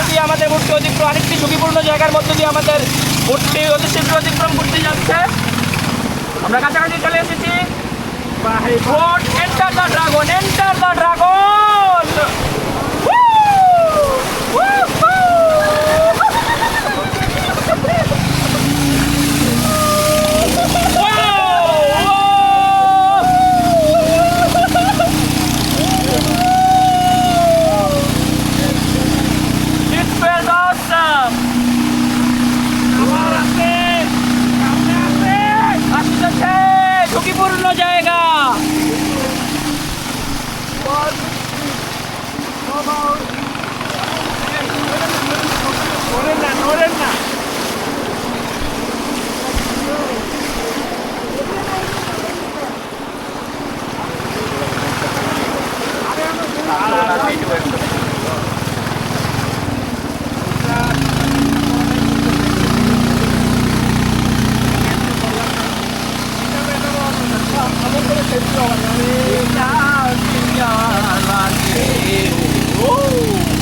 দিয়ে আমাদের বোটটি অতিক্রম, আরেকটি ঝুঁকিপূর্ণ জায়গার মধ্য দিয়ে আমাদের বোটটি অতি শীঘ্র অতিক্রম করতে যাচ্ছে। আমরা কাছাকাছি চলে এসেছি। Boat enter the dragon, enter the dragon. ঝুঁকিপূর্ণ জায়গা। নড়েন না।